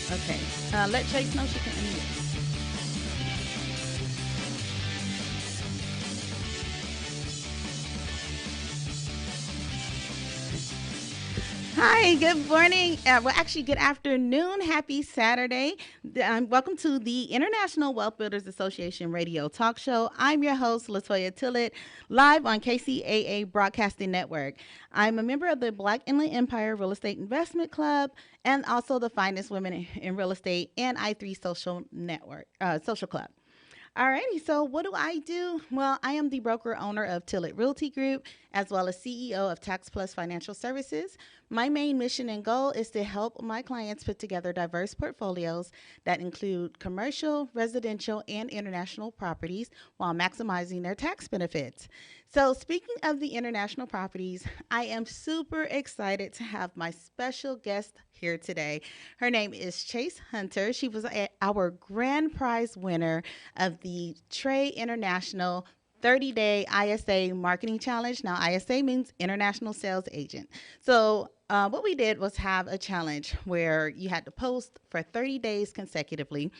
Okay. Let Chase know she can unmute. Hi, good morning. Actually, good afternoon. Happy Saturday. Welcome to the International Wealth Builders Association radio talk show. I'm your host, Latoya Tillett, live on KCAA Broadcasting Network. I'm a member of the Black Inland Empire Real Estate Investment Club and also the Finest Women in Real Estate and I3 Social Network, Social Club. Alrighty, so what do I do? Well, I am the broker owner of Tillett Realty Group, as well as CEO of Tax Plus Financial Services. My main mission and goal is to help my clients put together diverse portfolios that include commercial, residential, and international properties while maximizing their tax benefits. So, speaking of the international properties, I am super excited to have my special guest here today. Her name is Chase Hunter. She was our grand prize winner of the Trey International 30-day ISA marketing challenge. Now, ISA means International Sales Agent. So, what we did was have a challenge where you had to post for 30 days consecutively,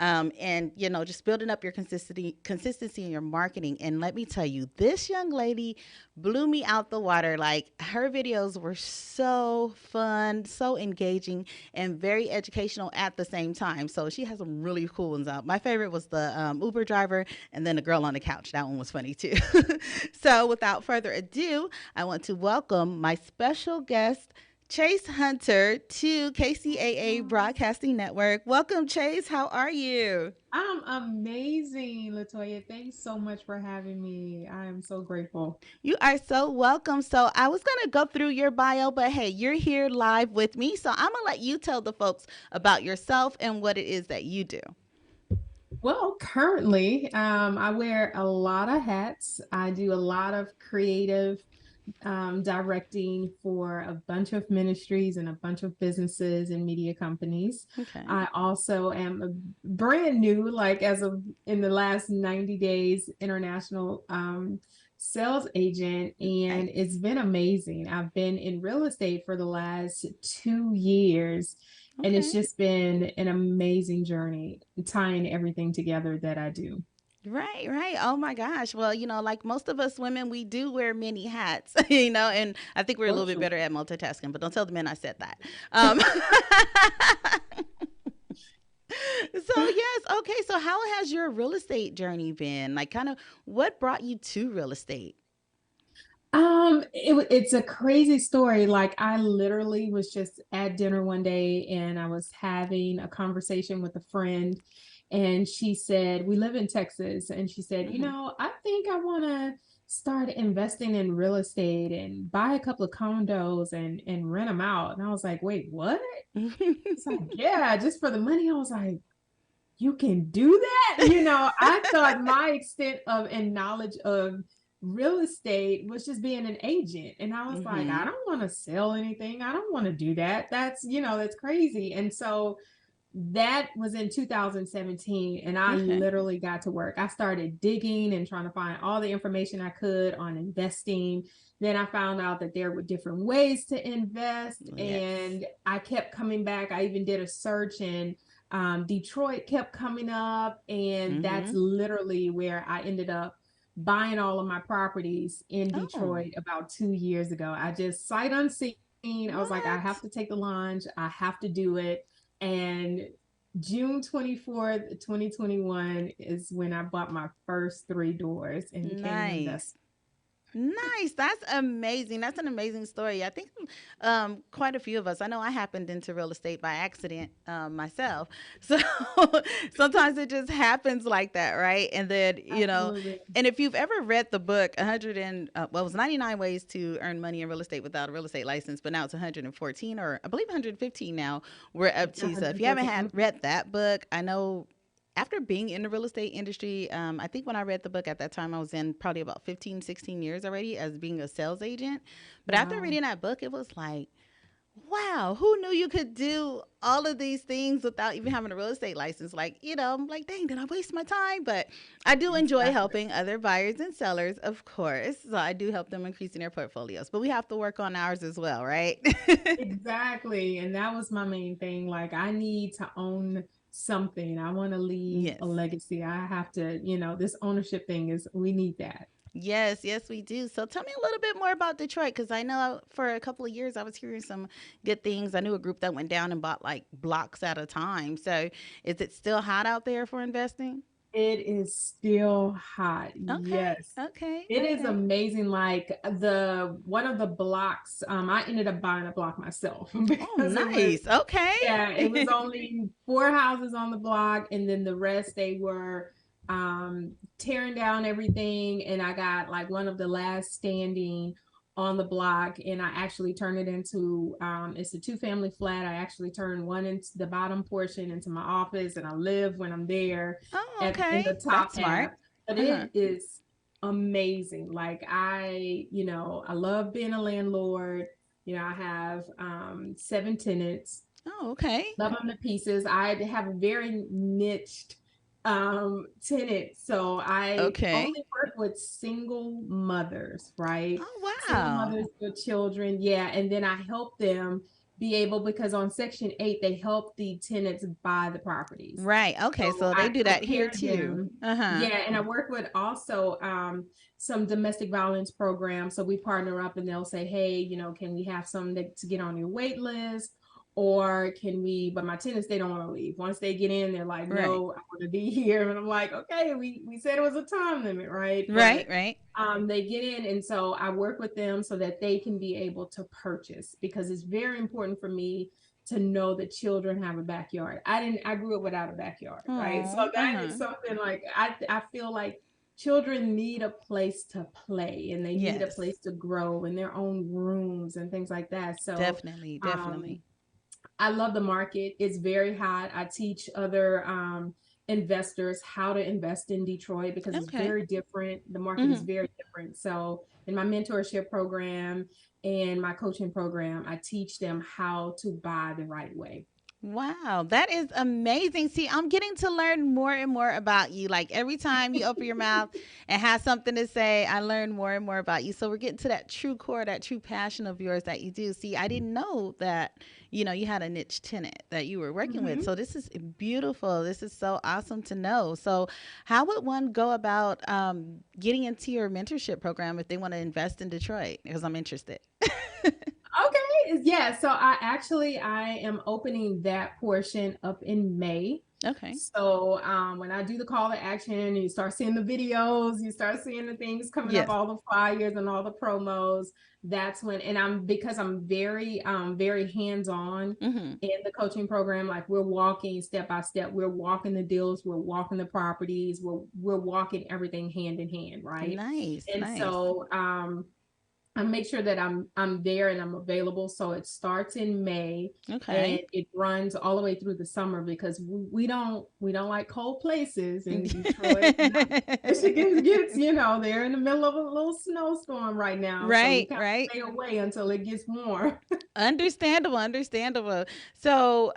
and just building up your consistency in your marketing. And let me tell you, this young lady blew me out the water. Like, her videos were so fun, so engaging, and very educational at the same time. So she has some really cool ones out. My favorite was the Uber driver, and then the girl on the couch. That one was funny too. So without further ado, I want to welcome my special guest, Chase Hunter, to KCAA Broadcasting Network. Welcome, Chase. How are you? I'm amazing, Latoya. Thanks so much for having me. I am so grateful. You are so welcome. So I was going to go through your bio, but hey, you're here live with me. So I'm going to let you tell the folks about yourself and what it is that you do. Well, currently, I wear a lot of hats. I do a lot of creative directing for a bunch of ministries and a bunch of businesses and media companies. Okay. I also am a brand new, like as of in the last 90 days, international sales agent, and Nice. it's been amazing. I've been in real estate for the last 2 years. And it's Okay. just been an amazing journey tying everything together that I do. Right, right. Oh my gosh. Well, like most of us women, we do wear many hats, and I think we're a For little bit sure. better at multitasking, but don't tell the men I said that. Um, so, yes. Okay. So, how has your real estate journey been? Like, kind of what brought you to real estate? It's a crazy story. Like I literally was just at dinner one day and I was having a conversation with a friend and she said, we live in Texas, and she said, Hmm. I think I want to start investing in real estate and buy a couple of condos and rent them out. And I was like, wait, what? It's like, yeah, just for the money. I was like, you can do that? I thought my extent of and knowledge of real estate was just being an agent. And I was like, I Hmm. don't want to sell anything. I don't want to do that. That's crazy. And so that was in 2017. And I Okay. literally got to work. I started digging and trying to find all the information I could on investing. Then I found out that there were different ways to invest. Yes. And I kept coming back. I even did a search and Detroit kept coming up, and that's Hmm. literally where I ended up buying all of my properties in Oh, Detroit about 2 years ago. I just sight unseen. I was like, I have what? to take the plunge. I have to do it. And June 24th, 2021 is when I bought my first three doors and became an Nice. investor. Nice. That's amazing. That's an amazing story. I think quite a few of us, I know I happened into real estate by accident myself. So sometimes it just happens like that, right? And then, Absolutely. and if you've ever read the book, 100 and, well, it was 99 ways to earn money in real estate without a real estate license, but now it's 114, or I believe 115 now we're up to. So if you haven't 114. had read that book, I know after being in the real estate industry, I think when I read the book at that time, I was in probably about 15, 16 years already as being a sales agent. But after Wow. reading that book, it was like, Wow, who knew you could do all of these things without even having a real estate license? Like, I'm like, dang, did I waste my time? But I do enjoy Exactly. helping other buyers and sellers, of course. So I do help them increasing their portfolios, but we have to work on ours as well, right? Exactly. And that was my main thing. Like, I need to own something. I want to leave Yes. a legacy. I have to, this ownership thing is, we need that. Yes, yes, we do. So tell me a little bit more about Detroit because I know for a couple of years I was hearing some good things. I knew a group that went down and bought like blocks at a time. So is it still hot out there for investing? It is still hot. Okay, Yes. okay, It is okay. amazing. Like the one of the blocks, I ended up buying a block myself Oh, because it was, nice. Okay. yeah, it was only four houses on the block, and then the rest they were tearing down everything. And I got like one of the last standing on the block, and I actually turned it into it's a two-family flat. I actually turned one into the bottom portion into my office, and I live when I'm there Oh, at in okay. the top That's half. smart. But Uh-huh. it is amazing. Like I love being a landlord. I have seven tenants. Oh, okay. Love them to pieces. I have a very niched tenant. So I Okay. only work with single mothers, right? Oh, Single wow. mothers with children. Yeah. And then I help them be able, because on Section 8, they help the tenants buy the properties. Right. Okay. So So they I do that here prepare too. them. Uh-huh. Yeah, and I work with also some domestic violence programs. So we partner up and they'll say, hey, can we have some to get on your wait list? Or can we, but my tenants, they don't want to leave. Once they get in, they're like, Right. no, I want to be here. And I'm like, okay, we said it was a time limit, right? Right, But right. they get in. And so I work with them so that they can be able to purchase, because it's very important for me to know that children have a backyard. I grew up without a backyard, right? So Oh, that is uh-huh. something like I feel like children need a place to play, and they need a Yes. place to grow in their own rooms and things like that. So Definitely, um definitely. I love the market. It's very hot. I teach other investors how to invest in Detroit because it's Okay. very different. The market is Mm-hmm. very different. So, in my mentorship program and my coaching program, I teach them how to buy the right way. Wow, that is amazing. See, I'm getting to learn more and more about you. Like every time you open your mouth and have something to say, I learn more and more about you. So we're getting to that true core, that true passion of yours that you do. See, I didn't know that, you had a niche tenant that you were working with. Mhm. So this is beautiful. This is so awesome to know. So how would one go about getting into your mentorship program if they want to invest in Detroit? Because I'm interested. Okay, yeah. So I am opening that portion up in May. Okay. So when I do the call to action, you start seeing the videos, you start seeing the things coming up, Yes. all the flyers and all the promos. That's when, and because I'm very hands on Mm-hmm. in the coaching program. Like, we're walking step by step, we're walking the deals, we're walking the properties, we're walking everything hand in hand, right? Nice, And nice. so I make sure that I'm there and I'm available. So it starts in May and Okay. it runs all the way through the summer, because we don't like cold places in Detroit. Michigan gets, they're in the middle of a little snowstorm right now. So we Right, kind of right. stay away until it gets warm. Understandable, understandable. So,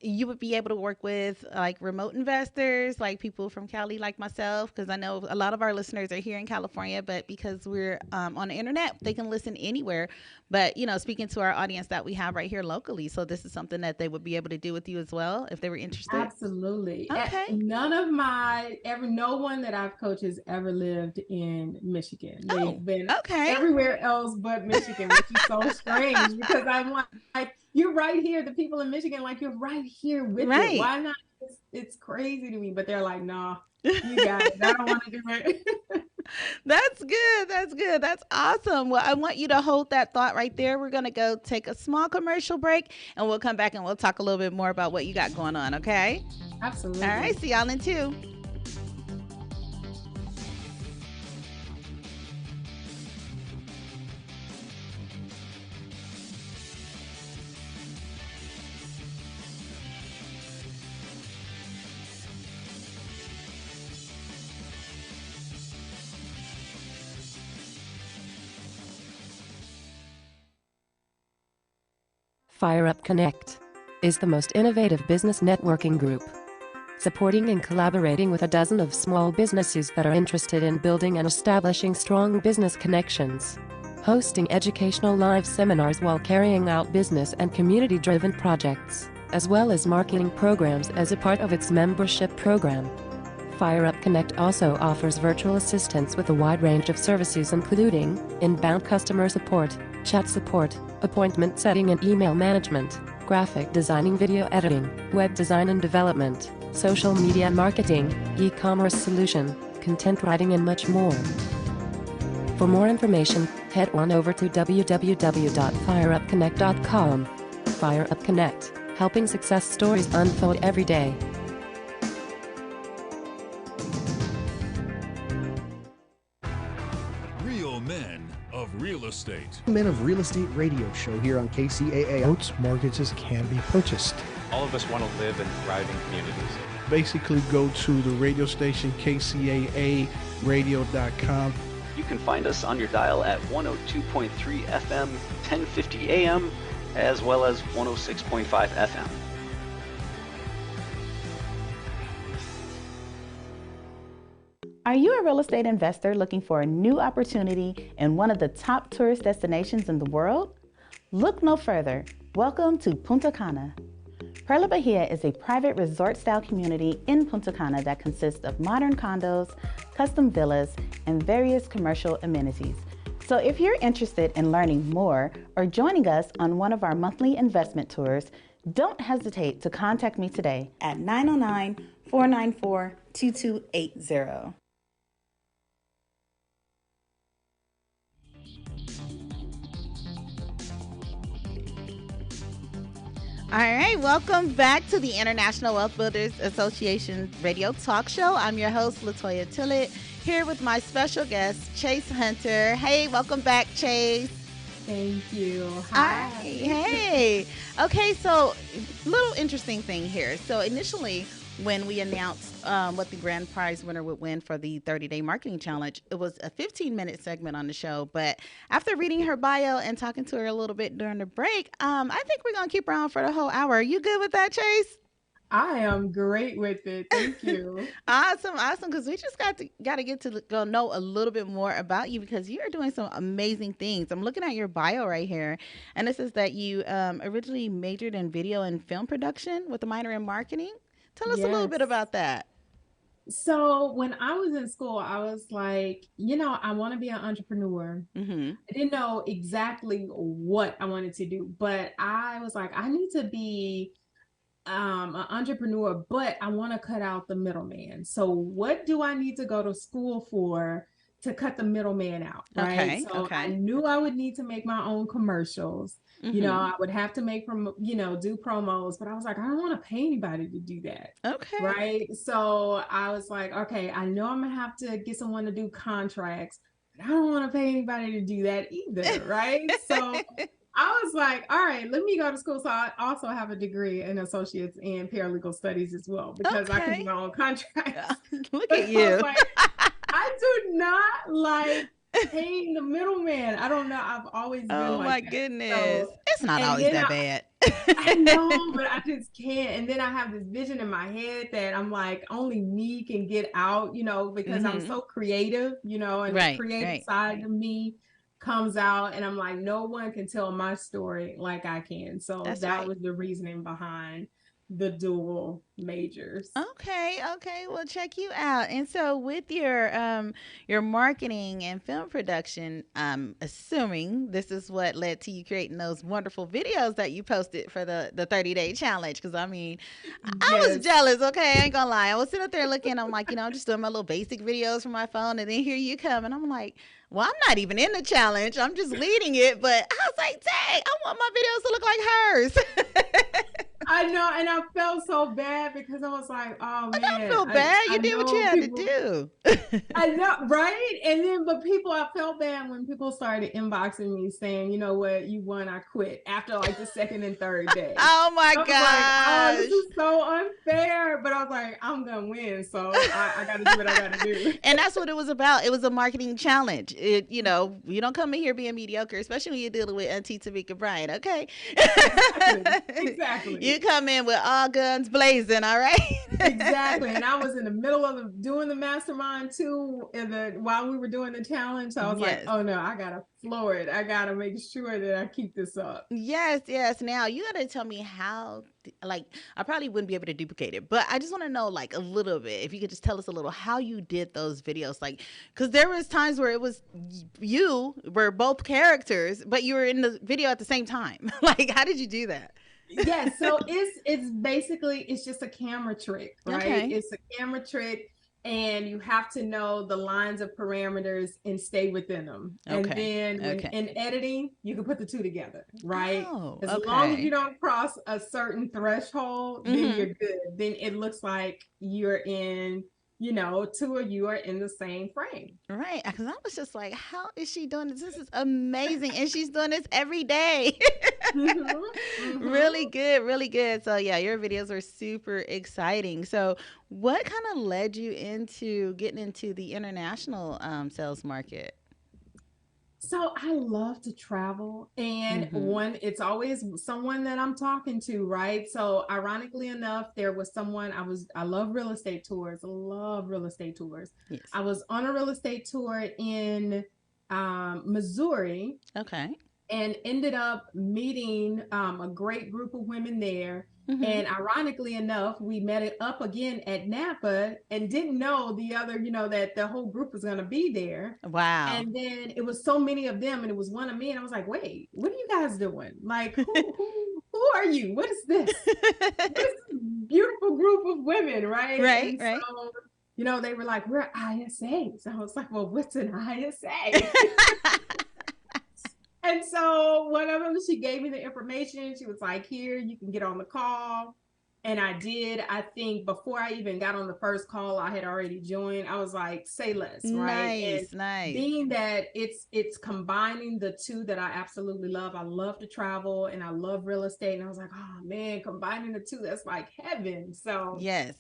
you would be able to work with like remote investors, like people from Cali, like myself, because I know a lot of our listeners are here in California, but because we're on the internet, they can listen anywhere. But, speaking to our audience that we have right here locally. So, this is something that they would be able to do with you as well if they were interested. Absolutely. Okay. No one that I've coached has ever lived in Michigan. Oh, They've been okay. everywhere else but Michigan, which is so strange, because I'm like, you're right here. The people in Michigan, like, you're right here with it. Right. Why not? It's crazy to me, but they're like, no, you got it. I don't want to do it. That's good. That's good. That's awesome. Well, I want you to hold that thought right there. We're going to go take a small commercial break and we'll come back and we'll talk a little bit more about what you got going on. Okay. All right. Absolutely. See y'all in two. FireUp Connect is the most innovative business networking group, supporting and collaborating with a dozen of small businesses that are interested in building and establishing strong business connections, hosting educational live seminars while carrying out business and community-driven projects, as well as marketing programs as a part of its membership program. FireUp Connect also offers virtual assistance with a wide range of services including inbound customer support, chat support, appointment setting and email management, graphic designing, video editing, web design and development, social media marketing, e-commerce solution, content writing and much more. For more information, head on over to www.fireupconnect.com. FireUp Connect, helping success stories unfold every day. Real Men of Real Estate. Men of Real Estate radio show here on KCAA. Boats, mortgages can be purchased. All of us want to live in thriving communities. Basically, go to the radio station, KCAAradio.com. You can find us on your dial at 102.3 FM, 1050 AM, as well as 106.5 FM. Are you a real estate investor looking for a new opportunity in one of the top tourist destinations in the world? Look no further. Welcome to Punta Cana. Perla Bahia is a private resort-style community in Punta Cana that consists of modern condos, custom villas, and various commercial amenities. So if you're interested in learning more or joining us on one of our monthly investment tours, don't hesitate to contact me today at 909-494-2280. All right, welcome back to the International Wealth Builders Association radio talk show. I'm your host, Latoya Tillett, here with my special guest, Chase Hunter. Hey, welcome back, Chase. Thank you. Hi. Hey. Okay, so little interesting thing here. So initially, when we announced what the grand prize winner would win for the 30-day marketing challenge, it was a 15-minute segment on the show. But after reading her bio and talking to her a little bit during the break, I think we're going to keep her on for the whole hour. Are you good with that, Chase? I am great with it. Thank you. Awesome. Because we just got to get to go know a little bit more about you because you are doing some amazing things. I'm looking at your bio right here, and it says that you originally majored in video and film production with a minor in marketing. Tell us a little bit about that. So when I was in school, I was like, I want to be an entrepreneur. Mm-hmm. I didn't know exactly what I wanted to do, but I was like, I need to be an entrepreneur, but I want to cut out the middleman. So what do I need to go to school for to cut the middleman out? Right. I knew I would need to make my own commercials. Mm-hmm. I would have to make do promos, but I was like, I don't want to pay anybody to do that. Okay. Right. So I was like, okay, I know I'm gonna have to get someone to do contracts, but I don't want to pay anybody to do that either. Right. So I was like, all right, let me go to school. So I also have a degree in associates in paralegal studies as well, because I can do my own contracts. Look at you. I do not like paying the middleman. I don't know. I've always been oh like my that. goodness. So, it's not always that bad. I know, but I just can't. And then I have this vision in my head that I'm like, only me can get out, because I'm so creative, and the creative side of me comes out, and I'm like, no one can tell my story like I can. So that was the reasoning behind the dual majors. Okay. Well, check you out. And so with your marketing and film production, assuming this is what led to you creating those wonderful videos that you posted for the 30-day challenge. Because I was jealous. Okay, I ain't gonna lie. I was sitting up there looking. I'm like, I'm just doing my little basic videos from my phone, and then here you come, and I'm like, well, I'm not even in the challenge. I'm just leading it. But I was like, dang, I want my videos to look like hers. I know, and I felt so bad because I was like, oh I don't man, feel bad. I You did what you know had to people. do. I know, right? And then, but people, I felt bad when people started inboxing me saying, you know what, you won, I quit after like the second and third day. Oh my I was like, oh, this gosh. is so unfair. But I was like, I'm gonna win, so I got to do what I got to do. And that's what it was about. It was a marketing challenge. You know, you don't come in here being mediocre, especially when you're dealing with Auntie Tamika Bryant, okay? Exactly. You come in with all guns blazing, all right? Exactly. And I was in the middle of doing the mastermind too, while we were doing the challenge. So I was like, Yes. oh no, I gotta floor it. I gotta make sure that I keep this up. Yes, yes. Now you gotta tell me how. Like, I probably wouldn't be able to duplicate it, but I just want to know, like, a little bit. If you could just tell us a little how you did those videos, like, because there was times where it was you were both characters, but you were in the video at the same time. Like, how did you do that? Yeah, so it's basically it's just a camera trick, right? Okay. It's a camera trick, and you have to know the lines of parameters and stay within them. And then when in editing, you can put the two together, right? Oh, As long as you don't cross a certain threshold, then you're good. Then it looks like you're in, two of you are in the same frame. Right. Because I was just like, how is she doing this? This is amazing. And she's doing this every day. Really good. Really good. So, yeah, your videos are super exciting. So, what kind of led you into getting into the international sales market? So I love to travel, and it's always someone that I'm talking to, right? So ironically enough, there was someone I love real estate tours. I love real estate tours. Yes. I was on a real estate tour in Missouri. Okay. And ended up meeting a great group of women there. And ironically enough, we met it up again at Napa and didn't know the other, that the whole group was going to be there. Wow. And then it was so many of them, and it was one of me. And I was like, wait, what are you guys doing? Like, who are you? What is this? This beautiful group of women, right? Right, and right. So, they were like, we're ISAs. I was like, well, what's an ISA? And so one of them, she gave me the information. She was like, here, you can get on the call. And I did. I think before I even got on the first call, I had already joined. I was like, say less, right? Nice. Being that it's combining the two that I absolutely love. I love to travel and I love real estate. And I was like, oh man, combining the two, that's like heaven. So yes.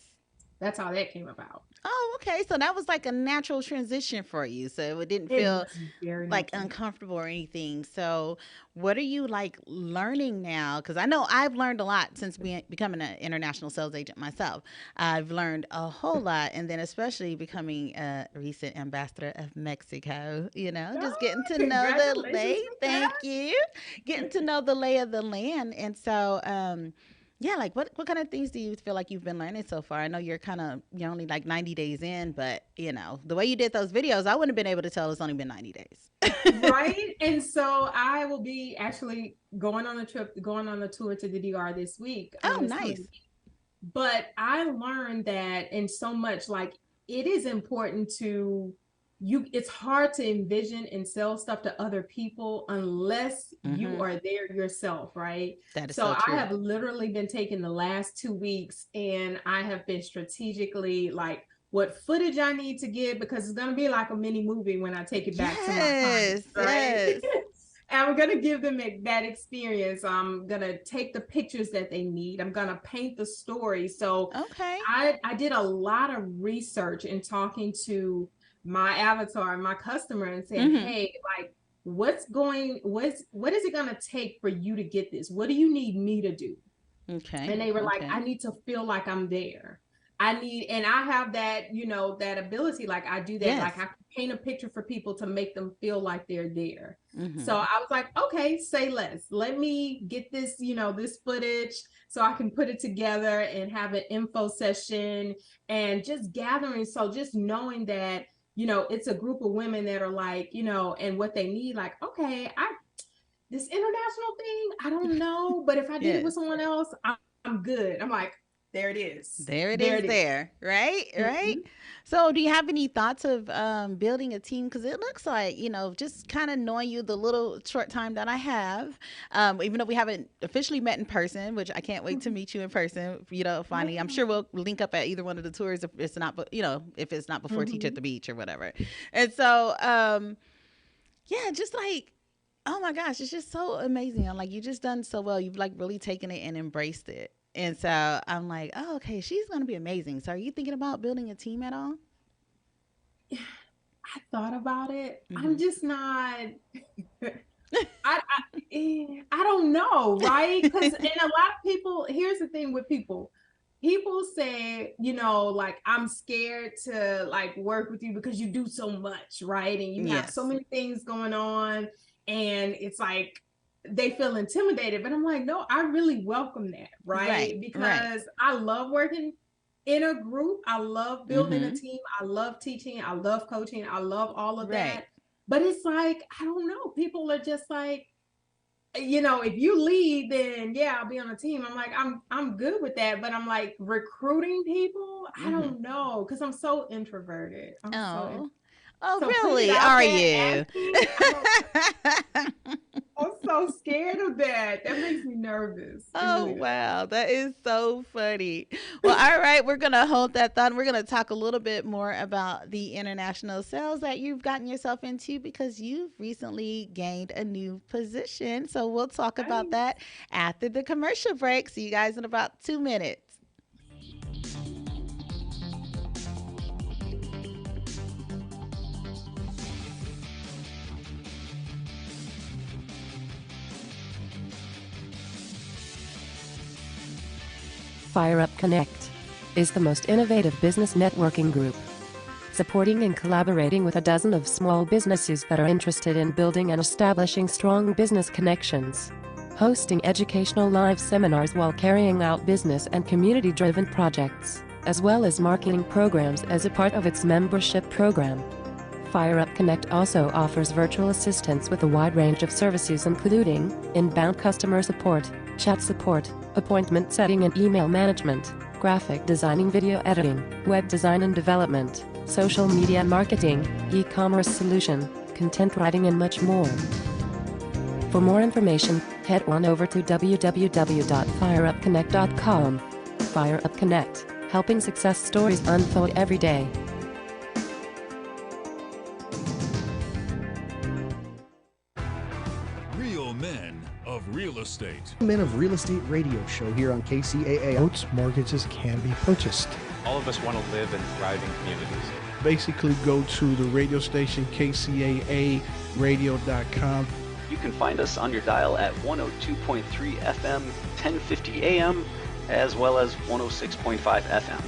That's how that came about. Oh, okay. So that was like a natural transition for you. So it didn't feel like uncomfortable or anything. So what are you like learning now? Because I know I've learned a lot since becoming an international sales agent myself. I've learned a whole lot. And then especially becoming a recent ambassador of Mexico, just getting to know the lay. Thank you. Getting to know the lay of the land. And so, yeah, like what kind of things do you feel like you've been learning so far? I know you're only like 90 days in, but the way you did those videos, I wouldn't have been able to tell it's only been 90 days. Right. And so I will be actually going on a tour to the DR this week. Oh, nice. But I learned that in so much, like it is important it's hard to envision and sell stuff to other people unless you are there yourself, right? That is so true. I have literally been taking the last 2 weeks and I have been strategically like what footage I need to get, because it's going to be like a mini movie when I take it back to my clients, right? Yes. And I'm going to give them that experience. I'm going to take the pictures that they need. I'm going to paint the story. So okay. I did a lot of research in talking to my avatar and my customer and saying, hey, like, what is it going to take for you to get this? What do you need me to do? Okay. And they were like, I need to feel like I'm there. And I have that, that ability. Like I do that. Yes. Like I can paint a picture for people to make them feel like they're there. So I was like, okay, say less. Let me get this, this footage so I can put it together and have an info session and just gathering. So just knowing that, it's a group of women that are like, and what they need, like, okay, this international thing, I don't know, but if I did it with someone else, I'm good. I'm like, there it is. There it There is it is. there, right? Right. Mhm. So, do you have any thoughts of building a team? Because it looks like, just kind of knowing you the little short time that I have, even though we haven't officially met in person, which I can't wait to meet you in person, finally. I'm Yeah. sure we'll link up at either one of the tours if it's not, if it's not before Teach at Mhm. the Beach or whatever. And so, yeah, just like, oh my gosh, it's just so amazing. I'm like, you just done so well. You've like really taken it and embraced it. And so I'm like, oh, okay, she's going to be amazing. So are you thinking about building a team at all? I thought about it. I'm Mm-hmm. just not. I don't know, right? Because and a lot of people. Here's the thing with people. People say, like I'm scared to like work with you because you do so much, right? And you have so Yes. many things going on, and it's like they feel intimidated. But I'm like, no, I really welcome that, Right. right? Right. Because I love working in a group. I love building a Mm-hmm. team. I love teaching. I love coaching. I love all of Right. that. But it's like, I don't know. People are just like, if you leave, then yeah, I'll be on a team. I'm like, I'm good with that. But I'm like recruiting people, I Mm-hmm. don't know, because I'm so introverted. Oh. Oh, So putting it really? out Are there, you? asking, I'm so scared of that. That makes me nervous. It Oh, really does. wow. That is so funny. Well, all right. We're going to hold that thought. We're going to talk a little bit more about the international sales that you've gotten yourself into because you've recently gained a new position. So we'll talk about Nice. that after the commercial break. See you guys in about 2 minutes. FireUp Connect is the most innovative business networking group, supporting and collaborating with a dozen of small businesses that are interested in building and establishing strong business connections. Hosting educational live seminars while carrying out business and community-driven projects, as well as marketing programs as a part of its membership program. FireUp Connect also offers virtual assistance with a wide range of services including inbound customer support, chat support, appointment setting and email management, graphic designing, video editing, web design and development, social media marketing, e-commerce solution, content writing and much more. For more information, head on over to www.fireupconnect.com. FireUp Connect, helping success stories unfold every day. Real men of real estate. Men of Real Estate radio show here on KCAA. Boats, mortgages can be purchased. All of us want to live in thriving communities. Basically, go to the radio station KCAA radio.com. You can find us on your dial at 102.3 FM, 1050 AM, as well as 106.5 FM.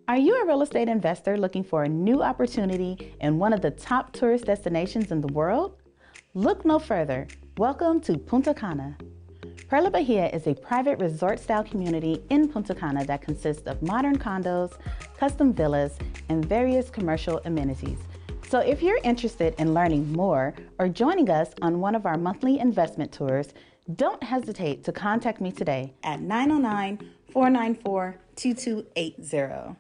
Are you a real estate investor looking for a new opportunity in one of the top tourist destinations in the world? Look no further. Welcome to Punta Cana. Perla Bahia is a private resort-style community in Punta Cana that consists of modern condos, custom villas, and various commercial amenities. So if you're interested in learning more or joining us on one of our monthly investment tours, don't hesitate to contact me today at 909-494-2280.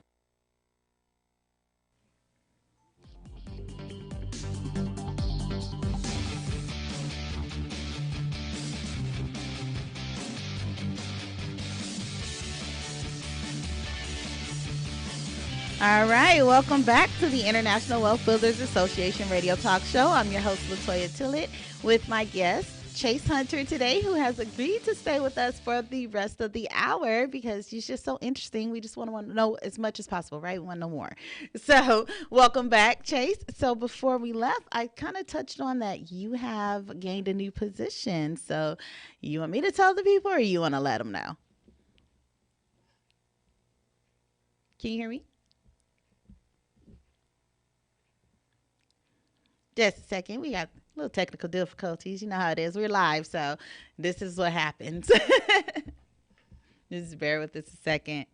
All right, welcome back to the International Wealth Builders Association radio talk show. I'm your host, Latoya Tillett, with my guest, Chase Hunter, today, who has agreed to stay with us for the rest of the hour because she's just so interesting. We just want to know as much as possible, right? We want to know more. So welcome back, Chase. So before we left, I kind of touched on that you have gained a new position. So you want me to tell the people or you want to let them know? Can you hear me? Just a second. We got a little technical difficulties. You know how it is. We're live, so this is what happens. Just bear with us a second.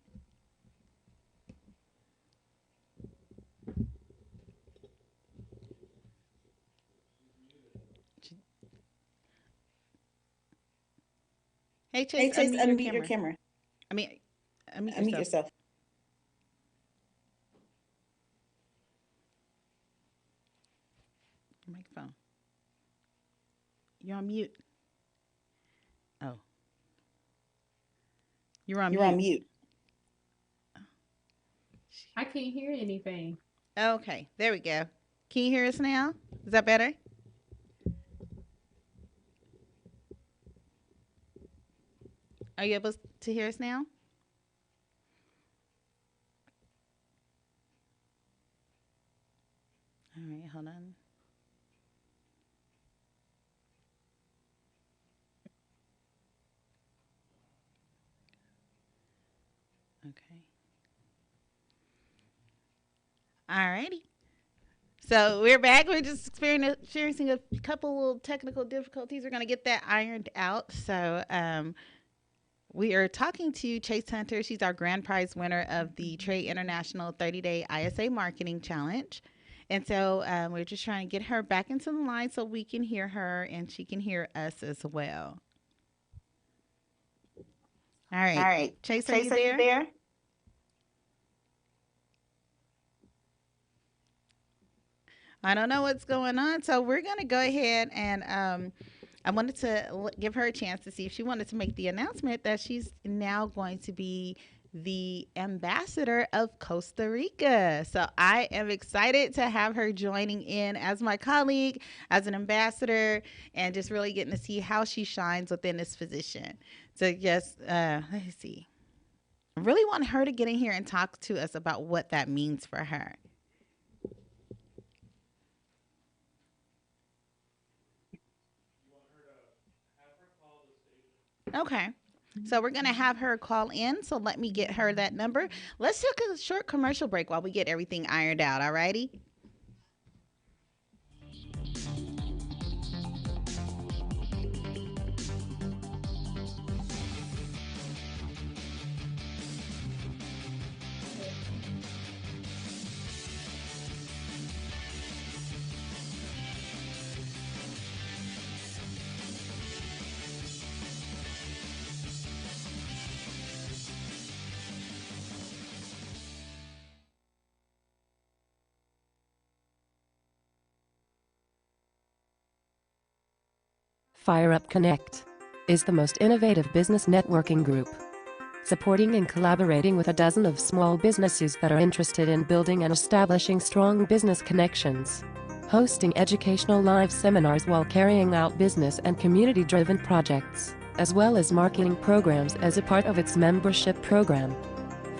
Hey, Chase, Hey, Chase, unmute unmute your camera. I mean, unmute Unmute yourself. yourself. Your microphone. You're on mute. Oh. You're on You're mute. on mute. I can't hear anything. Okay, there we go. Can you hear us now? Is that better? Are you able to hear us now? All right, hold on. Okay. All righty. So we're back. We're just experiencing a couple little technical difficulties. We're going to get that ironed out. So we are talking to Chase Hunter. She's our grand prize winner of the Trade International 30-Day ISA Marketing Challenge. And so we're just trying to get her back into the line so we can hear her and she can hear us as well. All right. All right. Chase, are Chase, you are there? you there? I don't know what's going on. So we're going to go ahead and I wanted to give her a chance to see if she wanted to make the announcement that she's now going to be the ambassador of Costa Rica. So I am excited to have her joining in as my colleague, as an ambassador, and just really getting to see how she shines within this position. So just, let me see. I really want her to get in here and talk to us about what that means for her. Okay. So we're going to have her call in. So let me get her that number. Let's take a short commercial break while we get everything ironed out. All righty. Fire Up Connect is the most innovative business networking group, supporting and collaborating with a dozen of small businesses that are interested in building and establishing strong business connections, hosting educational live seminars while carrying out business and community-driven projects, as well as marketing programs as a part of its membership program.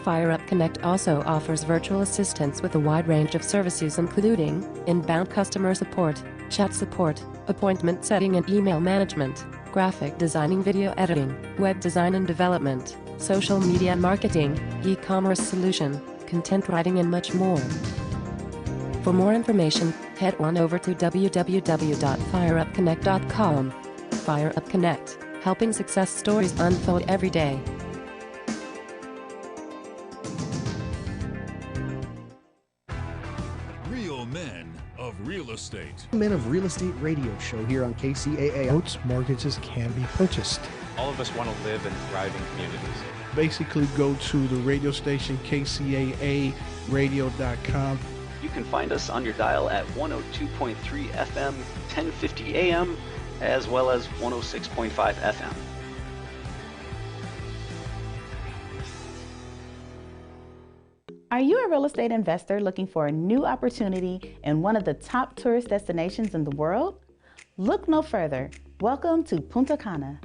Fire Up Connect also offers virtual assistance with a wide range of services including inbound customer support, chat support, appointment setting and email management, graphic designing, video editing, web design and development, social media marketing, e-commerce solution, content writing and much more. For more information, head on over to www.fireupconnect.com. Fire Up Connect, helping success stories unfold every day. Real men of real estate. Men of Real Estate radio show here on KCAA. Boats, mortgages can be purchased. All of us want to live in thriving communities. Basically, go to the radio station KCAA radio.com. You can find us on your dial at 102.3 FM, 1050 AM, as well as 106.5 FM. Are you a real estate investor looking for a new opportunity in one of the top tourist destinations in the world? Look no further. Welcome to Punta Cana.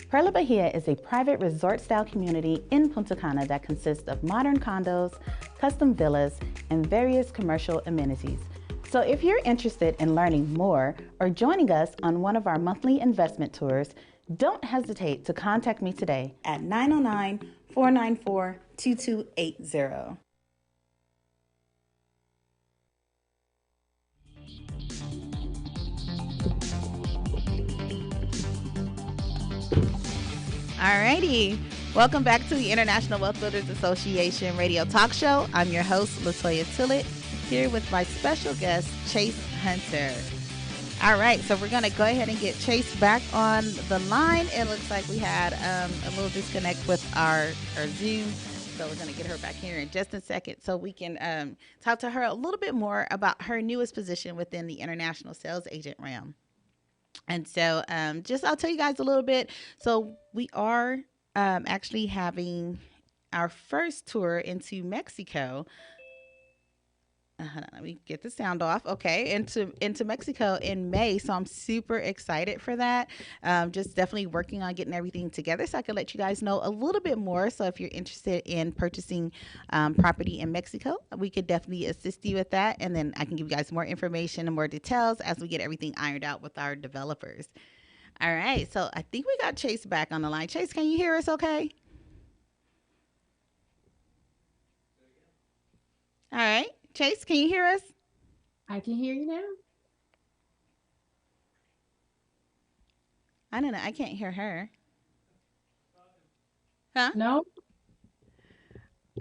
Perla Bahia is a private resort-style community in Punta Cana that consists of modern condos, custom villas, and various commercial amenities. So if you're interested in learning more or joining us on one of our monthly investment tours, don't hesitate to contact me today at 909-494-2280. Alrighty, welcome back to the International Wealth Builders Association radio talk show. I'm your host, Latoya Tillett, here with my special guest, Chase Hunter. All right, so we're going to go ahead and get Chase back on the line. It looks like we had a little disconnect with our Zoom. So we're going to get her back here in just a second so we can talk to her a little bit more about her newest position within the international sales agent realm. And so I'll tell you guys a little bit. So we are actually having our first tour into Mexico. Let me get the sound off. Okay, into Mexico in May, so I'm super excited for that. Just definitely working on getting everything together so I can let you guys know a little bit more. So if you're interested in purchasing property in Mexico, we could definitely assist you with that, and then I can give you guys more information and more details as we get everything ironed out with our developers. All right, so I think we got Chase back on the line. Chase, can you hear us? Okay. All right. Chase, can you hear us? I can hear you now. I don't know. I can't hear her. Huh? No.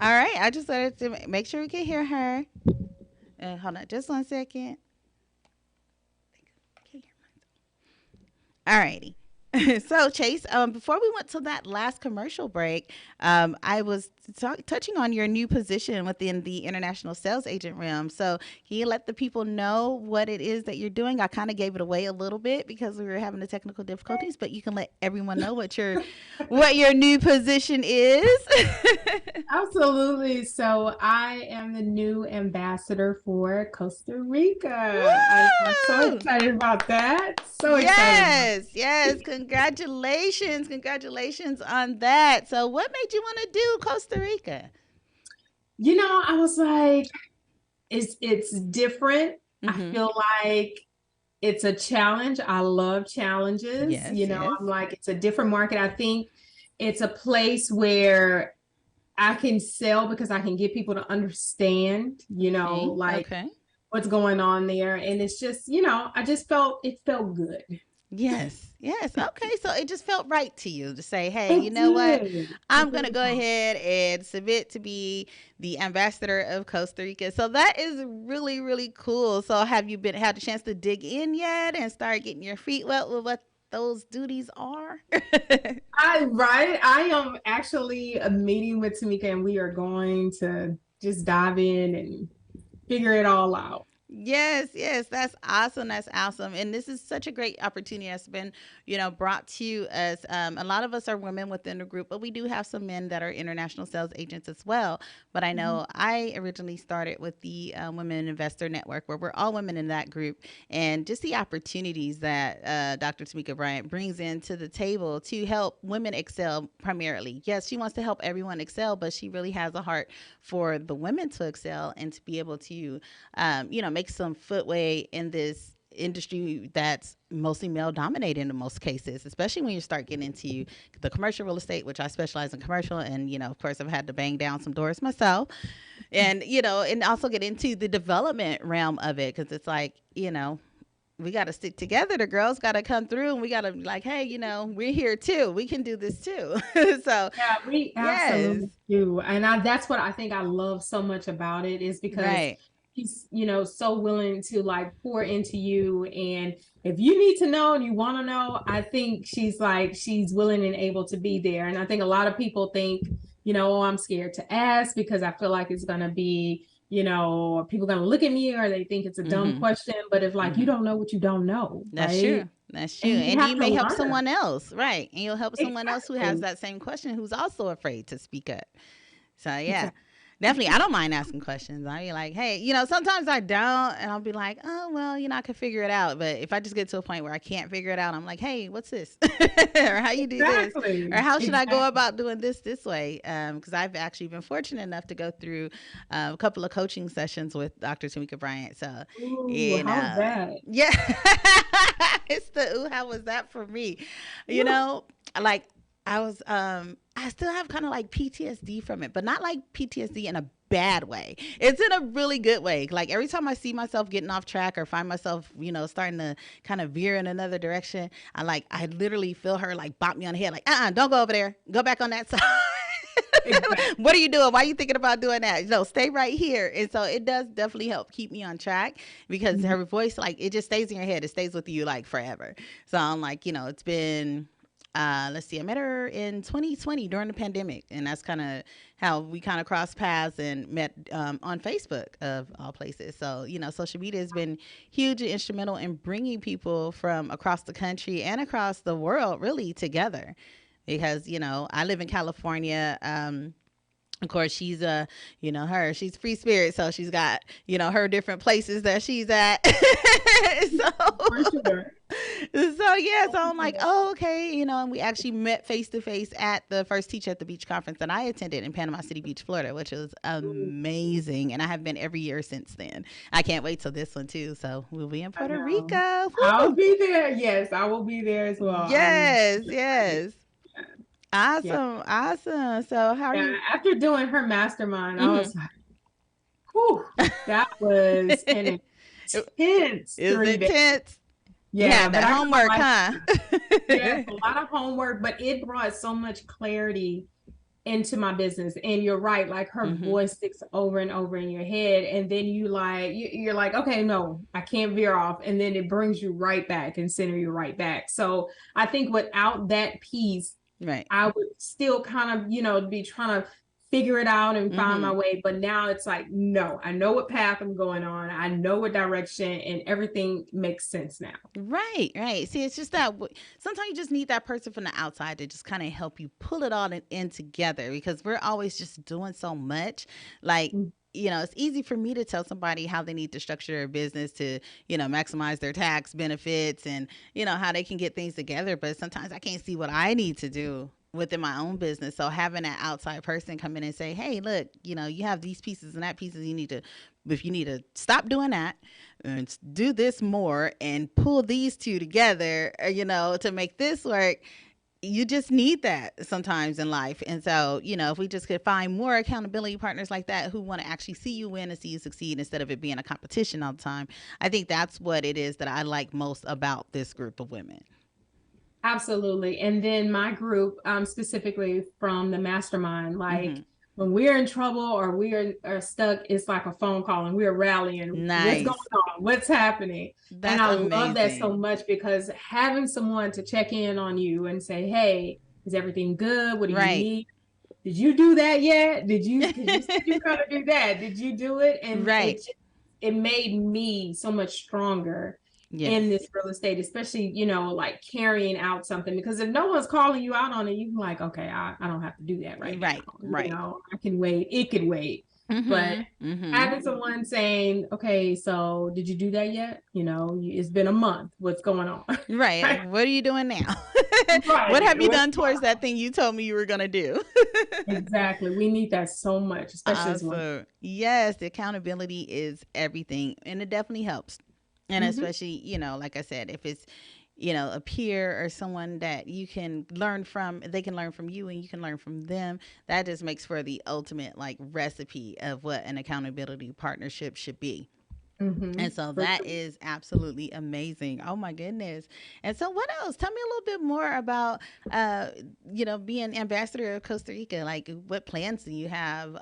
All right. I just wanted to make sure we can hear her. Hold on just 1 second. All righty. So, Chase, before we went to that last commercial break, I was touching on your new position within the international sales agent realm. So, can you let the people know what it is that you're doing? I kind of gave it away a little bit because we were having the technical difficulties, but you can let everyone know what your new position is. Absolutely. So I am the new ambassador for Costa Rica. I'm so excited about that. So excited. Yes. Congratulations on that. So what made you want to do Costa Rica? I was like, it's different. I feel like it's a challenge. I love challenges. Yes. I'm like, it's a different market. I think it's a place where I can sell because I can get people to understand, what's going on there. And it's just, I just it felt good. Yes. Okay. So it just felt right to you to say, hey, you know what? I'm going to go ahead and submit to be the ambassador of Costa Rica. So that is really, really cool. So have you had a chance to dig in yet and start getting your feet wet with what those duties are? I am actually a meeting with Tamika and we are going to just dive in and figure it all out. Yes, that's awesome. And this is such a great opportunity that's been, brought to you as a lot of us are women within the group, but we do have some men that are international sales agents as well. But I know I originally started with the Women Investor Network, where we're all women in that group, and just the opportunities that Dr. Tamika Bryant brings into the table to help women excel primarily. Yes, she wants to help everyone excel, but she really has a heart for the women to excel and to be able to, make some footway in this industry that's mostly male dominated in most cases, especially when you start getting into the commercial real estate, which I specialize in commercial. And, of course, I've had to bang down some doors myself and, and also get into the development realm of it. Cause it's like, we got to stick together. The girls got to come through and we got to be like, hey, we're here too. We can do this too. So yeah, we absolutely do. And that's what I think I love so much about it is because he's, so willing to like pour into you. And if you need to know and you want to know, I think she's willing and able to be there. And I think a lot of people think, oh, I'm scared to ask because I feel like it's going to be, are people going to look at me or they think it's a dumb question? But if you don't know what you don't know. That's true. That's true. And you may help someone else. Right. And you'll help someone else who has that same question, who's also afraid to speak up. So, yeah. Definitely, I don't mind asking questions. I'll be like, hey, sometimes I don't, and I'll be like, oh, well, I can figure it out. But if I just get to a point where I can't figure it out, I'm like, hey, what's this? Or how you do this? Or how should I go about doing this way? Because I've actually been fortunate enough to go through a couple of coaching sessions with Dr. Tamika Bryant. So, how's that? Yeah, it's how was that for me? I was I still have kind of like PTSD from it, but not like PTSD in a bad way. It's in a really good way. Like every time I see myself getting off track or find myself, starting to kind of veer in another direction, I literally feel her like bop me on the head, like, don't go over there. Go back on that side. Exactly. What are you doing? Why are you thinking about doing that? No, stay right here. And so it does definitely help keep me on track because her voice, like, it just stays in your head. It stays with you like forever. So I'm like, it's been, let's see, I met her in 2020 during the pandemic. And that's kind of how we kind of crossed paths and met on Facebook, of all places. So, social media has been huge and instrumental in bringing people from across the country and across the world really together. Because, I live in California. Of course, she's she's free spirit, so she's got her different places that she's at. For sure. So I'm like, oh, okay, and we actually met face to face at the first Teach at the Beach conference that I attended in Panama City Beach, Florida, which was amazing, and I have been every year since then. I can't wait till this one too. So we'll be in Puerto Rico. I'll be there. Yes, I will be there as well. Yes. Awesome. So how are you? After doing her mastermind, I was like, whew, that was an intense 3 days. Intense. Yeah, the homework, huh? Yeah, a lot of homework, but it brought so much clarity into my business. And you're right, like her voice sticks over and over in your head, and then you're like, okay, no, I can't veer off, and then it brings you right back and center you right back. So I think without that piece, right, I would still kind of be trying to figure it out and find my way. But now it's like, no, I know what path I'm going on. I know what direction, and everything makes sense now. Right. See, it's just that sometimes you just need that person from the outside to just kind of help you pull it all in together, because we're always just doing so much. Like, it's easy for me to tell somebody how they need to structure their business to, maximize their tax benefits and, how they can get things together. But sometimes I can't see what I need to do within my own business. So having that outside person come in and say, hey, look, you have these pieces and that pieces, if you need to stop doing that and do this more and pull these two together, to make this work. You just need that sometimes in life. And so, if we just could find more accountability partners like that who want to actually see you win and see you succeed instead of it being a competition all the time, I think that's what it is that I like most about this group of women. Absolutely. And then my group, specifically from the mastermind, like when we're in trouble or we are stuck, it's like a phone call and we're rallying. Nice. What's going on? What's happening? That's amazing. Love that so amazing. much, because having someone to check in on you and say, hey, is everything good? What do you need? Did you do that yet? Did you say you're going to do that? Did you do it? And it made me so much stronger in this real estate, especially, like carrying out something, because if no one's calling you out on it, you can like, okay, I don't have to do that right now. I can wait. It could wait. But having someone saying, okay, so did you do that yet? It's been a month. What's going on? Right. What are you doing now? What have you done towards that thing you told me you were going to do? Exactly. We need that so much, especially as women. Yes, the accountability is everything, and it definitely helps. And especially, like I said, if it's, a peer or someone that you can learn from, they can learn from you and you can learn from them. That just makes for the ultimate like recipe of what an accountability partnership should be. And so that is absolutely amazing. Oh my goodness. And so what else? Tell me a little bit more about, being ambassador of Costa Rica. Like, what plans do you have?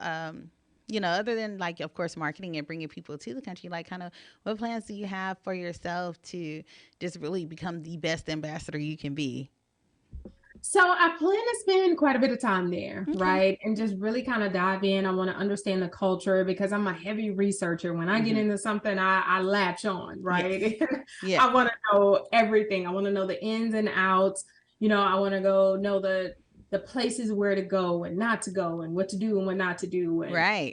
Other than like, of course, marketing and bringing people to the country, like kind of what plans do you have for yourself to just really become the best ambassador you can be? So I plan to spend quite a bit of time there, right? And just really kind of dive in. I want to understand the culture, because I'm a heavy researcher. When I get into something, I latch on, right? Yes. I want to know everything. I want to know the ins and outs. I want to go know the places where to go and not to go, and what to do and what not to do, and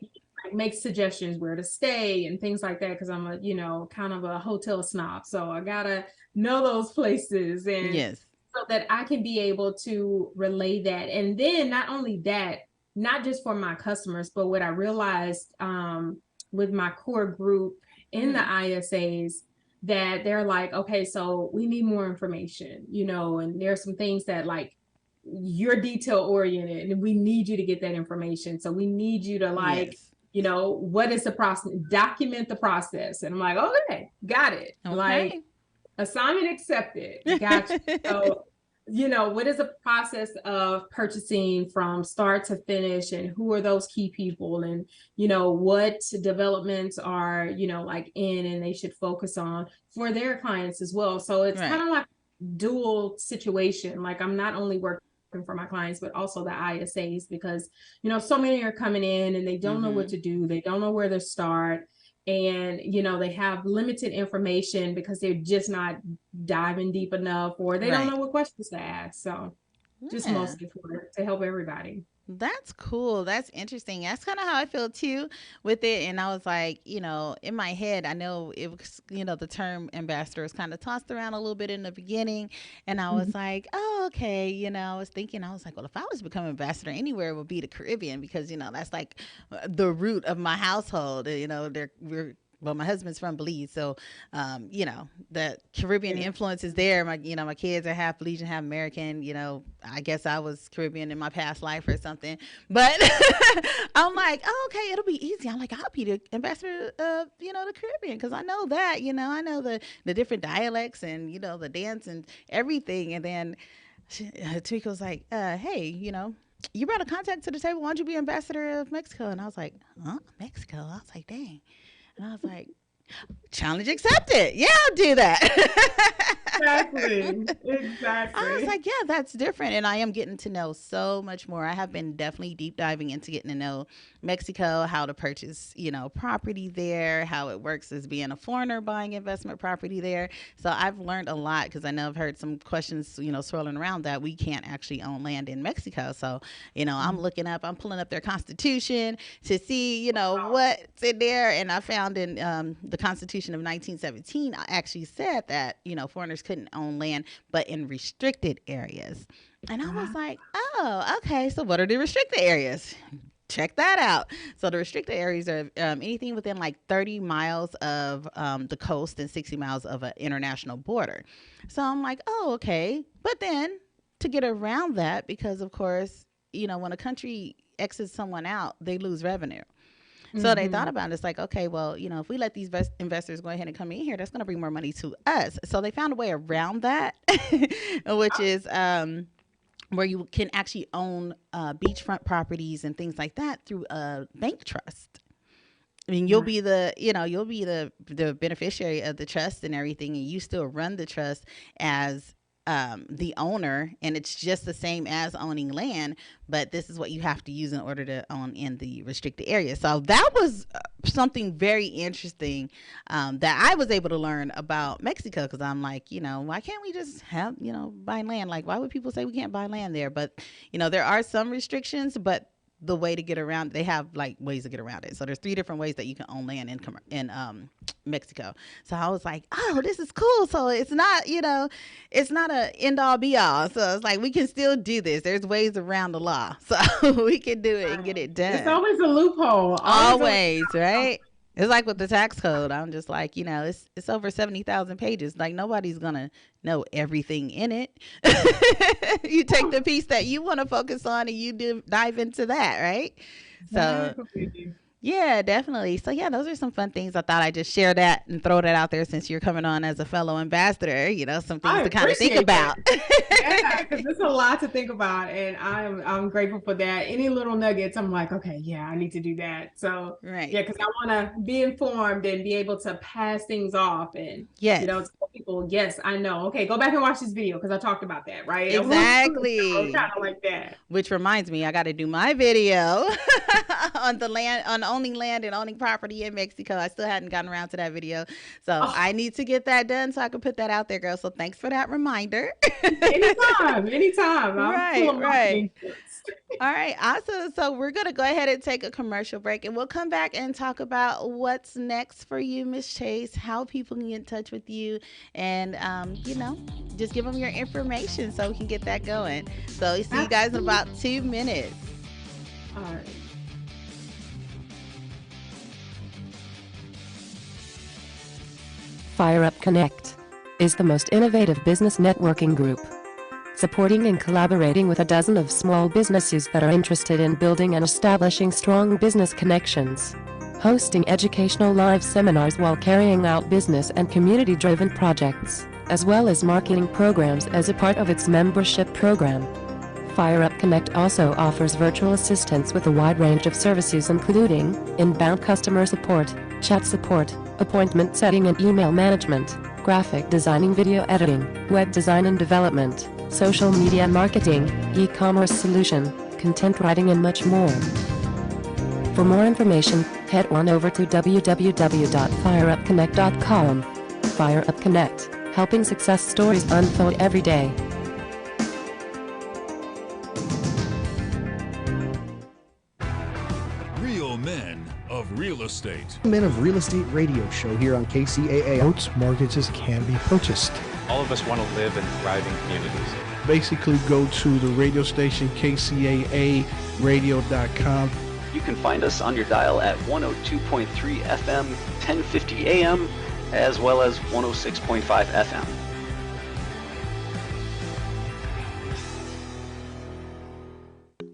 make suggestions where to stay and things like that, because I'm a kind of a hotel snob, so I gotta know those places, and so that I can be able to relay that. And then not only that, not just for my customers, but what I realized with my core group in the ISAs, that they're like, okay, so we need more information, and there's some things that like, you're detail oriented and we need you to get that information. So we need you to like, what is the process? Document the process. And I'm like, okay, got it. Like, assignment accepted. Gotcha. So what is the process of purchasing from start to finish, and who are those key people, and what developments are like in and they should focus on for their clients as well. So it's kind of like dual situation. Like, I'm not only working for my clients, but also the ISAs, because so many are coming in and they don't know what to do, they don't know where to start, and they have limited information because they're just not diving deep enough, or they don't know what questions to ask. So just mostly to help everybody. That's cool. That's interesting. That's kind of how I feel too with it. And I was like, in my head, I know it was, the term ambassador was kind of tossed around a little bit in the beginning. And I was like, oh, okay. I was thinking, I was like, well, if I was to become ambassador anywhere, it would be the Caribbean, because, that's like the root of my household. Well, my husband's from Belize, so the Caribbean influence is there. My kids are half Belizean, half American. I guess I was Caribbean in my past life or something. But I'm like, oh, okay, it'll be easy. I'm like, I'll be the ambassador of the Caribbean, because I know that. I know the different dialects and the dance and everything. And then Tamika was like, hey, you brought a contact to the table. Why don't you be ambassador of Mexico? And I was like, huh, Mexico? I was like, dang. And I was like, challenge accepted. Yeah, I'll do that. Exactly. I was like, yeah, that's different. And I am getting to know so much more. I have been definitely deep diving into getting to know Mexico, how to purchase, property there, how it works as being a foreigner buying investment property there. So I've learned a lot, because I know I've heard some questions, swirling around that we can't actually own land in Mexico. So, I'm pulling up their constitution to see, what's in there. And I found in the Constitution of 1917, I actually said that, foreigners couldn't own land, but in restricted areas. And I was like, oh, okay. So what are the restricted areas? Check that out. So the restricted areas are anything within like 30 miles of the coast and 60 miles of an international border. So I'm like, oh, okay. But then to get around that, because of course, when a country exits someone out, they lose revenue. So they thought about it. It's like, okay, well, if we let these investors go ahead and come in here, that's going to bring more money to us. So they found a way around that, which is where you can actually own beachfront properties and things like that through a bank trust. I mean, you'll be the beneficiary of the trust and everything, and you still run the trust as the owner, and it's just the same as owning land, but this is what you have to use in order to own in the restricted area. So that was something very interesting that I was able to learn about Mexico, because I'm like, why can't we just have, buy land? Like, why would people say we can't buy land there? But, there are some restrictions, but the way to get around, they have like ways to get around it. So there's 3 different ways that you can own land in Mexico. So I was like, oh, this is cool. So it's not, it's not a end all be all. So it's like, we can still do this. There's ways around the law. So we can do it and get it done. It's always a loophole. Always, right? It's like with the tax code. I'm just like, it's over 70,000 pages. Like, nobody's going to know everything in it. You take the piece that you want to focus on and you dive into that, right? So, yeah, definitely. So, yeah, those are some fun things. I thought I'd just share that and throw that out there, since you're coming on as a fellow ambassador, some things to kind of think about. Yeah, because there's a lot to think about, and I'm grateful for that. Any little nuggets, I'm like, okay, yeah, I need to do that. So, right. Yeah, because I want to be informed and be able to pass things off, and tell people, yes, I know. Okay, go back and watch this video because I talked about that, right? Exactly. Kind of like that. Which reminds me, I got to do my video on owning land and owning property in Mexico. I still hadn't gotten around to that video. So I need to get that done so I can put that out there, girl. So thanks for that reminder. Anytime. Right. All right, awesome. So we're going to go ahead and take a commercial break, and we'll come back and talk about what's next for you, Miss Chase, how people can get in touch with you, and, just give them your information so we can get that going. So we see you guys in about 2 minutes. All right. Fire Up Connect is the most innovative business networking group, supporting and collaborating with a dozen of small businesses that are interested in building and establishing strong business connections, hosting educational live seminars while carrying out business and community-driven projects, as well as marketing programs as a part of its membership program. FireUp Connect also offers virtual assistants with a wide range of services including inbound customer support, chat support, appointment setting and email management, graphic designing, video editing, web design and development, social media marketing, e-commerce solution, content writing and much more. For more information, head on over to www.fireupconnect.com. FireUp Connect, helping success stories unfold every day. Real men of real estate. Men of Real Estate radio show here on KCAA. Boats, mortgages can be purchased. All of us want to live in thriving communities. Basically, go to the radio station KCAA radio.com. You can find us on your dial at 102.3 FM, 1050 AM, as well as 106.5 FM.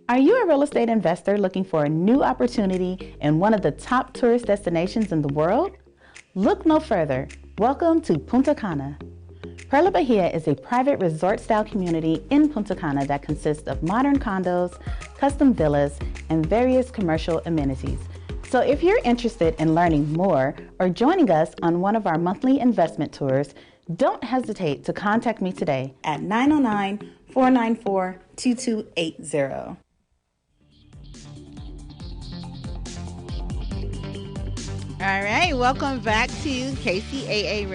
Are you a real estate investor looking for a new opportunity in one of the top tourist destinations in the world? Look no further. Welcome to Punta Cana. Perla Bahia is a private resort-style community in Punta Cana that consists of modern condos, custom villas, and various commercial amenities. So if you're interested in learning more or joining us on one of our monthly investment tours, don't hesitate to contact me today at 909-494-2280. All right, welcome back to KCAA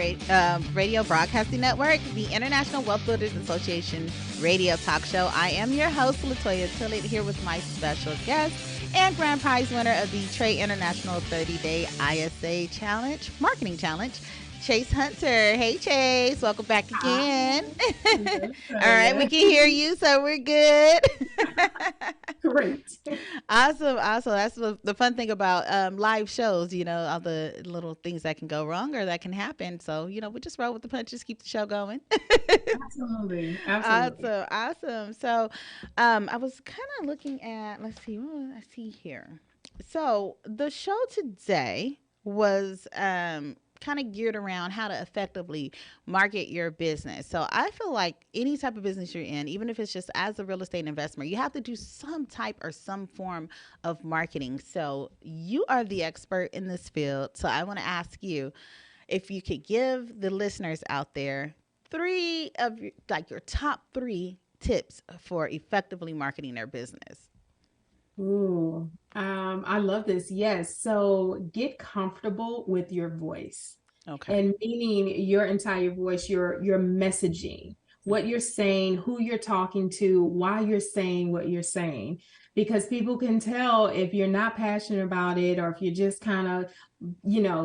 Radio Broadcasting Network, the International Wealth Builders Association radio talk show. I am your host, Latoya Tillett, here with my special guest and grand prize winner of the Trade International 30-Day ISA Challenge, Marketing Challenge, Chase Hunter. Hey, Chase, welcome back again. All right, we can hear you, so we're good. Great. Awesome. That's the fun thing about live shows, you know, all the little things that can go wrong or that can happen. So, you know, we just roll with the punches, keep the show going. Absolutely. Awesome. So I was kind of looking at, let's see, what do I see here? So the show today was kind of geared around how to effectively market your business. So I feel like any type of business you're in, even if it's just as a real estate investor, you have to do some type or some form of marketing. So you are the expert in this field. So I want to ask you if you could give the listeners out there three of your top 3 tips for effectively marketing their business. Ooh, I love this. Yes. So get comfortable with your voice. Okay. And meaning your entire voice, your messaging, what you're saying, who you're talking to, why you're saying what you're saying. Because people can tell if you're not passionate about it or if you're just kind of,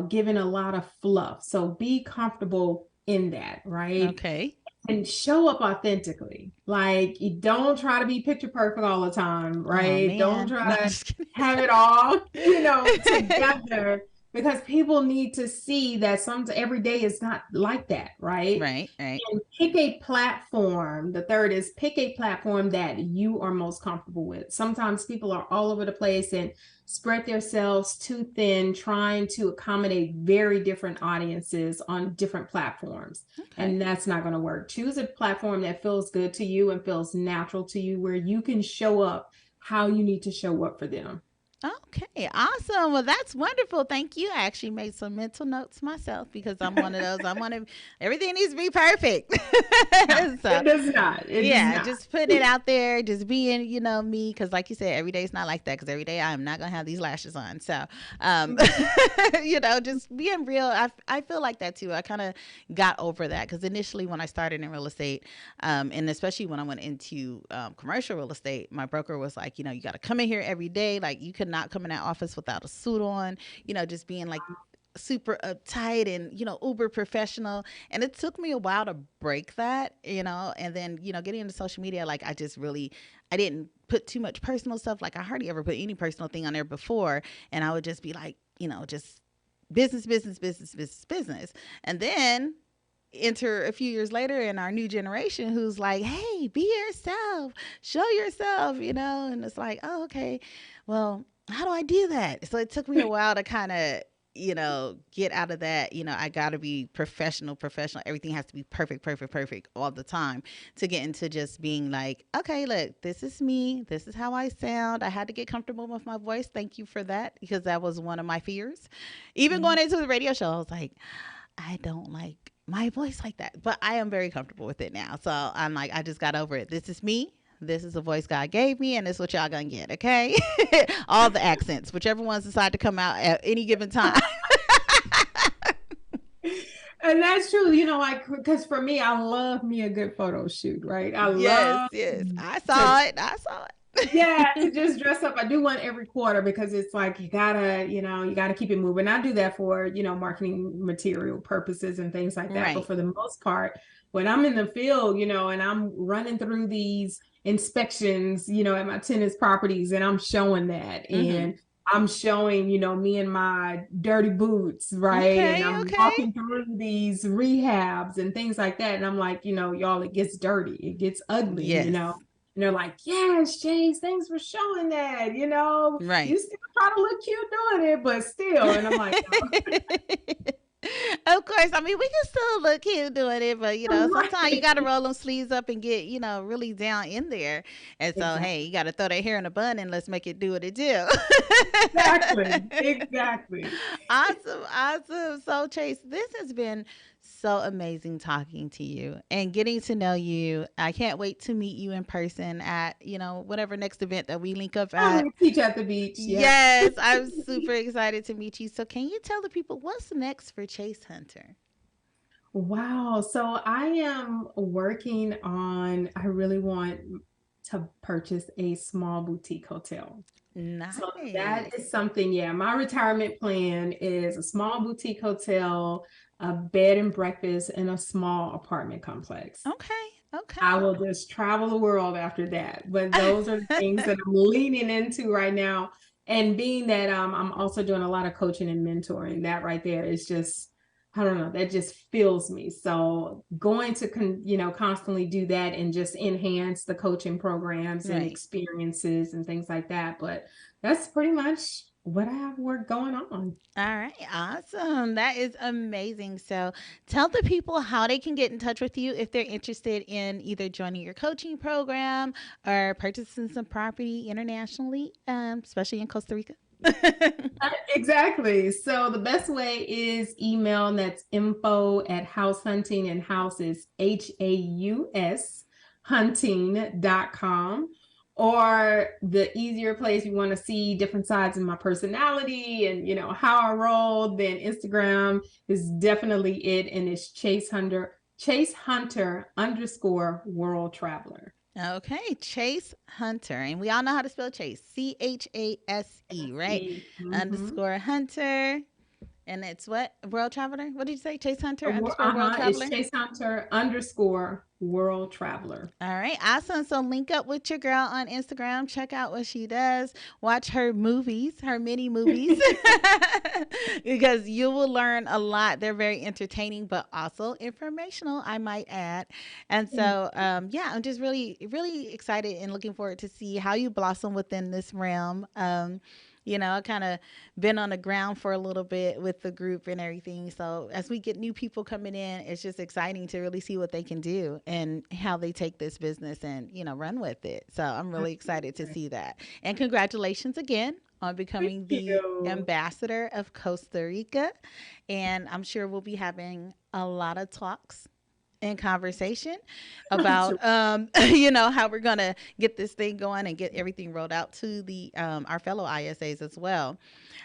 giving a lot of fluff. So be comfortable in that, right? Okay. And show up authentically. Like, you don't try to be picture perfect all the time, right? Don't try to have it all, together, because people need to see that every day is not like that, right? Right. And pick a platform. The third is pick a platform that you are most comfortable with. Sometimes people are all over the place and spread themselves too thin, trying to accommodate very different audiences on different platforms. Okay. And that's not going to work. Choose a platform that feels good to you and feels natural to you, where you can show up how you need to show up for them. Okay, awesome. Well, that's wonderful. Thank you. I actually made some mental notes myself because I'm one of those. Everything needs to be perfect. So, it does not. Just putting it out there, just being, me. Because like you said, every day is not like that. Because every day I am not going to have these lashes on. So, just being real. I feel like that too. I kind of got over that because initially when I started in real estate, and especially when I went into commercial real estate, my broker was like, you got to come in here every day. Like, you could not come in that office without a suit on, just being like super uptight and, uber professional. And it took me a while to break that, and then, getting into social media, like I didn't put too much personal stuff. Like I hardly ever put any personal thing on there before. And I would just be like, just business. And then enter a few years later in our new generation who's like, hey, be yourself, show yourself, and it's like, oh, okay, well, how do I do that? So it took me a while to kind of, get out of that, I got to be professional. Everything has to be perfect all the time to get into just being like, okay, look, this is me. This is how I sound. I had to get comfortable with my voice. Thank you for that, because that was one of my fears. Even going into the radio show, I was like, I don't like my voice like that, but I am very comfortable with it now. So I'm like, I just got over it. This is me. This is the voice God gave me, and this is what y'all gonna get, okay? All the accents, whichever ones decide to come out at any given time. And that's true, because for me, I love me a good photo shoot, right? Yes. I saw it. Yeah, to just dress up. I do one every quarter because it's like you gotta keep it moving. I do that for, marketing material purposes and things like that. Right. But for the most part, when I'm in the field, and I'm running through these inspections, at my tenants' properties, and I'm showing that. Mm-hmm. And I'm showing, me and my dirty boots, right? Okay, and I'm walking through these rehabs and things like that. And I'm like, y'all, it gets dirty. It gets ugly, yes. And they're like, yes, Chase, thanks for showing that, Right. You still try to look cute doing it, but still. And I'm like, Of course. I mean, we can still look cute doing it, but, sometimes you got to roll them sleeves up and get, really down in there. And so, hey, you got to throw that hair in a bun and let's make it do what it do. Exactly. Awesome. So, Chase, this has been so amazing talking to you and getting to know you. I can't wait to meet you in person at, whatever next event that we link up at. Teach at the beach. Yeah. Yes, I'm super excited to meet you. So can you tell the people what's next for Chase Hunter? Wow. So I am working on, I really want to purchase a small boutique hotel. Nice. So that is something, my retirement plan is a small boutique hotel, a bed and breakfast, and a small apartment complex. Okay. I will just travel the world after that. But those are the things that I'm leaning into right now. And being that I'm also doing a lot of coaching and mentoring, that right there is just, I don't know, that just fills me. So going to, constantly do that and just enhance the coaching programs and experiences and things like that. But that's pretty much what I have work going on. All right. Awesome. That is amazing. So tell the people how they can get in touch with you if they're interested in either joining your coaching program or purchasing some property internationally, especially in Costa Rica. Exactly. So the best way is email, and that's info@househunting, and house is HAUS hunting.com. Or the easier place, you want to see different sides of my personality and, how I roll, then Instagram is definitely it. And it's Chase Hunter _world traveler. Okay. Chase Hunter. And we all know how to spell Chase. CHASE, right? Mm-hmm. _Hunter. And it's what? World Traveler? What did you say? Chase Hunter _ World Traveler? It's Chase Hunter _ World Traveler. All right. Awesome. So link up with your girl on Instagram. Check out what she does. Watch her movies, her mini movies, because you will learn a lot. They're very entertaining, but also informational, I might add. And so, I'm just really, really excited and looking forward to see how you blossom within this realm. I kind of been on the ground for a little bit with the group and everything. So as we get new people coming in, it's just exciting to really see what they can do and how they take this business and, run with it. So I'm really excited to see that. And congratulations again on becoming the ambassador of Costa Rica. And I'm sure we'll be having a lot of talks and conversation about how we're gonna get this thing going and get everything rolled out to the our fellow ISAs as well.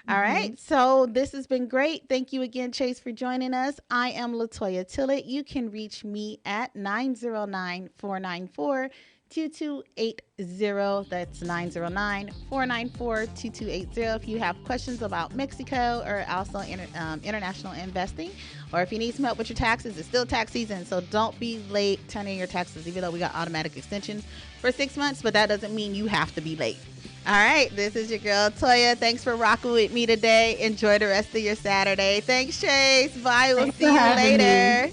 All right, so this has been great. Thank you again, Chase, for joining us. I am Latoya Tillett. You can reach me at 909-494-2280. That's 909-494-2280. If you have questions about Mexico or also international investing, or if you need some help with your taxes, it's still tax season, so don't be late turning your taxes, even though we got automatic extensions for 6 months, but that doesn't mean you have to be late. All right, this is your girl, Toya. Thanks for rocking with me today. Enjoy the rest of your Saturday. Thanks, Chase. Bye. We'll see you later.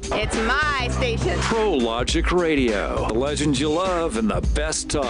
It's my station. ProLogic Radio. The legends you love and the best talk.